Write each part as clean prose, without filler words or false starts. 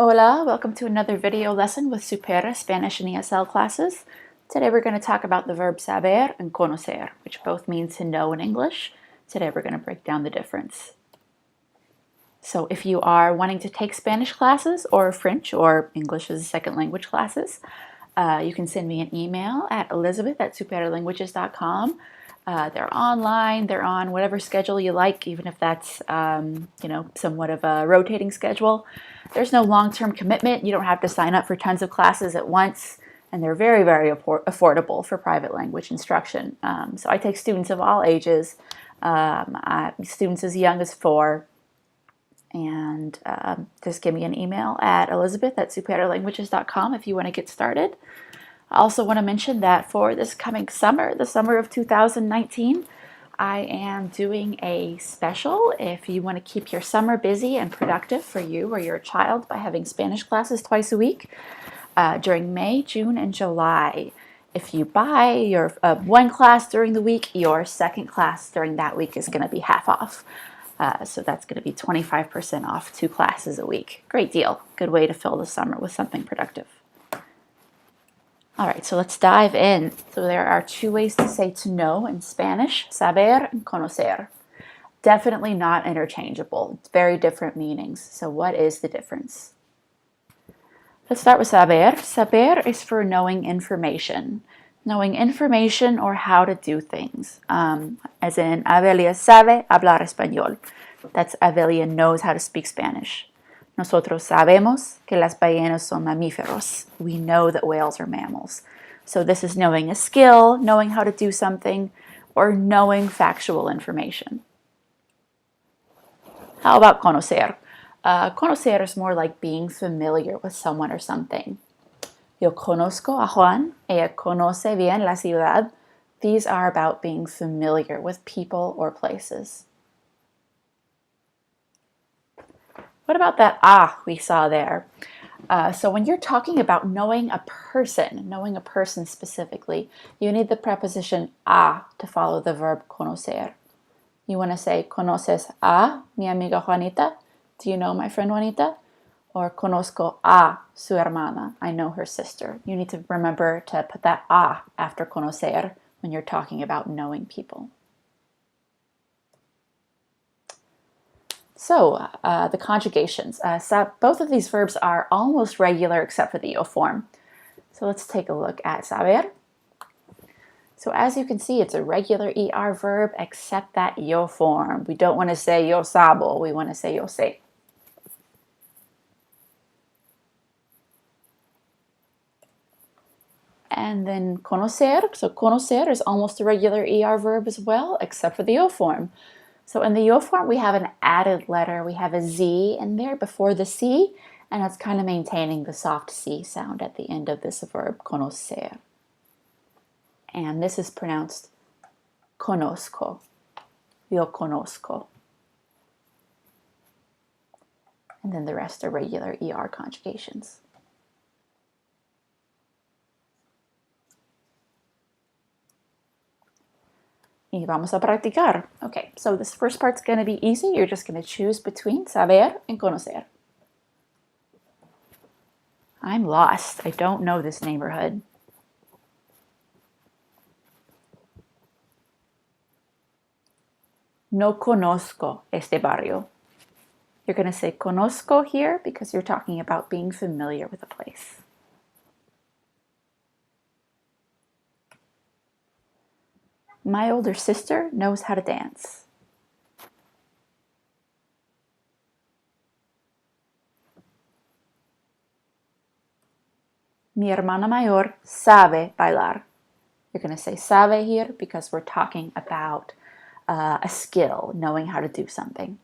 Hola, welcome to another video lesson with Supera Spanish and ESL classes. Today we're going to talk about the verb saber and conocer, which both mean to know in English. Today we're going to break down the difference. So if you are wanting to take Spanish classes or French or English as a second language classes, you can send me an email at elizabeth@superalanguages.com. They're online, they're on whatever schedule you like, even if that's somewhat of a rotating schedule. There's no long-term commitment. You don't have to sign up for tons of classes at once, and they're very, very affordable for private language instruction. So I take students of all ages, students as young as 4, and just give me an email at elizabeth@superalanguages.com if you want to get started. I also want to mention that for this coming summer, the summer of 2019, I am doing a special if you want to keep your summer busy and productive for you or your child by having Spanish classes twice a week during May, June, and July. If you buy your one class during the week, your second class during that week is going to be half off. So that's going to be 25% off 2 classes a week. Great deal. Good way to fill the summer with something productive. All right, so let's dive in. So there are 2 ways to say to know in Spanish, saber and conocer. Definitely not interchangeable. It's very different meanings. So what is the difference? Let's start with saber. Saber is for knowing information. Knowing information or how to do things. As in, Avelia sabe hablar español. That's Avelia knows how to speak Spanish. Nosotros sabemos que las ballenas son mamíferos. We know that whales are mammals. So this is knowing a skill, knowing how to do something, or knowing factual information. How about conocer? Conocer is more like being familiar with someone or something. Yo conozco a Juan, ella conoce bien la ciudad. These are about being familiar with people or places. What about that we saw there? So when you're talking about knowing a person specifically, you need the preposition a to follow the verb conocer. You want to say, ¿conoces a mi amiga Juanita? Do you know my friend Juanita? Or conozco a su hermana. I know her sister. You need to remember to put that a after conocer when you're talking about knowing people. So the conjugations. Both of these verbs are almost regular except for the yo form. So let's take a look at saber. So as you can see, it's a regular ER verb except that yo form. We don't want to say yo sabo. We want to say yo sé. And then conocer. So conocer is almost a regular ER verb as well, except for the yo form. So in the yo form, we have an added letter. We have a Z in there before the C, and it's kind of maintaining the soft C sound at the end of this verb, conocer. And this is pronounced conozco. Yo conozco. And then the rest are regular ER conjugations. Y vamos a practicar. Okay, so this first part's going to be easy. You're just going to choose between saber and conocer. I'm lost. I don't know this neighborhood. No conozco este barrio. You're going to say conozco here because you're talking about being familiar with a place. My older sister knows how to dance. Mi hermana mayor sabe bailar. You're going to say sabe here because we're talking about a skill, knowing how to do something.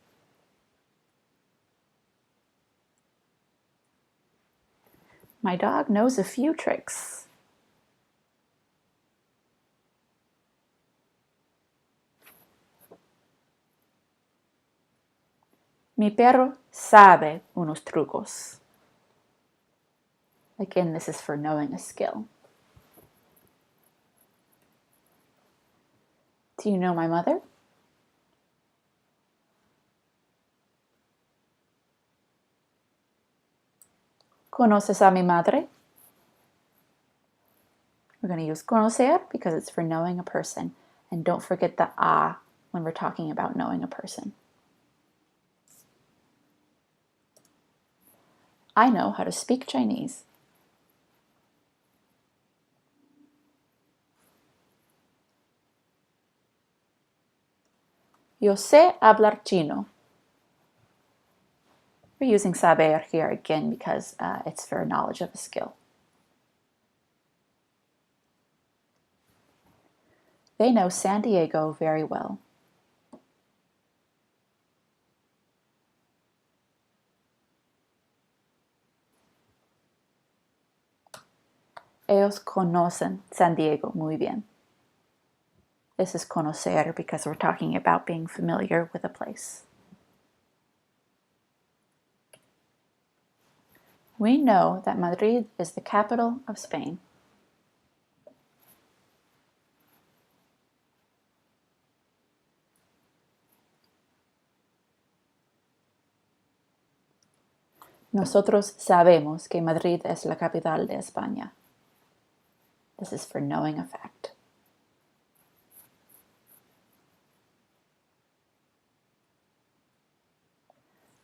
My dog knows a few tricks. Mi perro sabe unos trucos. Again, this is for knowing a skill. Do you know my mother? ¿Conoces a mi madre? We're going to use conocer because it's for knowing a person. And don't forget the a when we're talking about knowing a person. I know how to speak Chinese. Yo sé hablar chino. We're using saber here again because it's for knowledge of a skill. They know San Diego very well. Ellos conocen San Diego muy bien. This is conocer because we're talking about being familiar with a place. We know that Madrid is the capital of Spain. Nosotros sabemos que Madrid es la capital de España. This is for knowing a fact.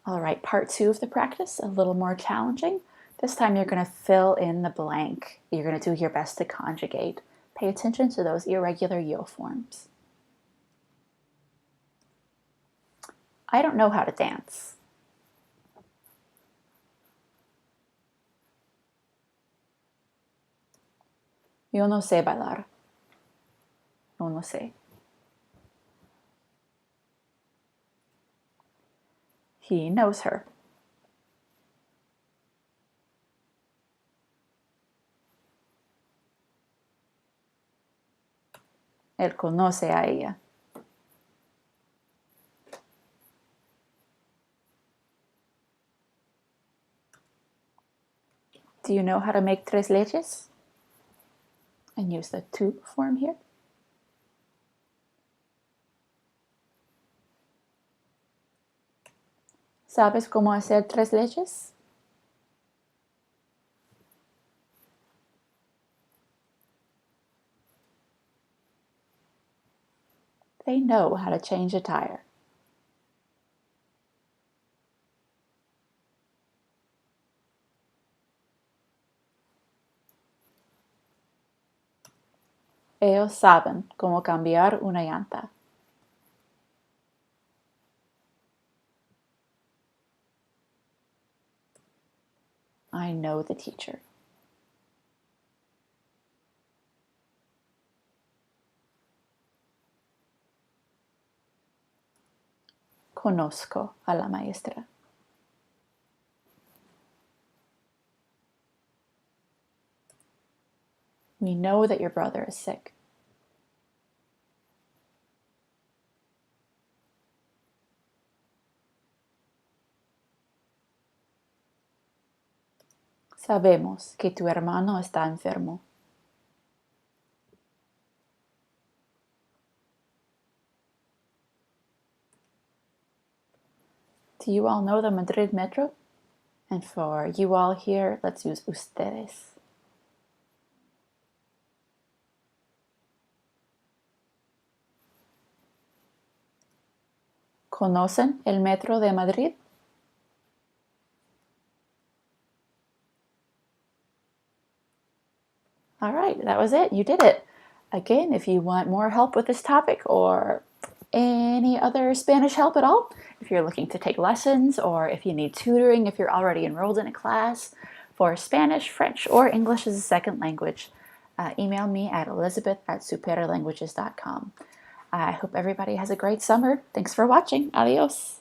All right, part 2 of the practice, a little more challenging. This time you're going to fill in the blank. You're going to do your best to conjugate. Pay attention to those irregular yo forms. I don't know how to dance. Yo no sé bailar. No sé. He knows her. Él conoce a ella. Do you know how to make tres leches? And use the tú form here. ¿Sabes cómo hacer tres leches? They know how to change a tire. Ellos saben cómo cambiar una llanta. I know the teacher. Conozco a la maestra. We know that your brother is sick. Sabemos que tu hermano está enfermo. Do you all know the Madrid Metro? And for you all here, let's use ustedes. ¿Conocen el Metro de Madrid? All right, that was it. You did it. Again, if you want more help with this topic or any other Spanish help at all, if you're looking to take lessons or if you need tutoring, if you're already enrolled in a class for Spanish, French, or English as a second language, email me at elizabeth@superlanguages.com. I hope everybody has a great summer. Thanks for watching. Adios.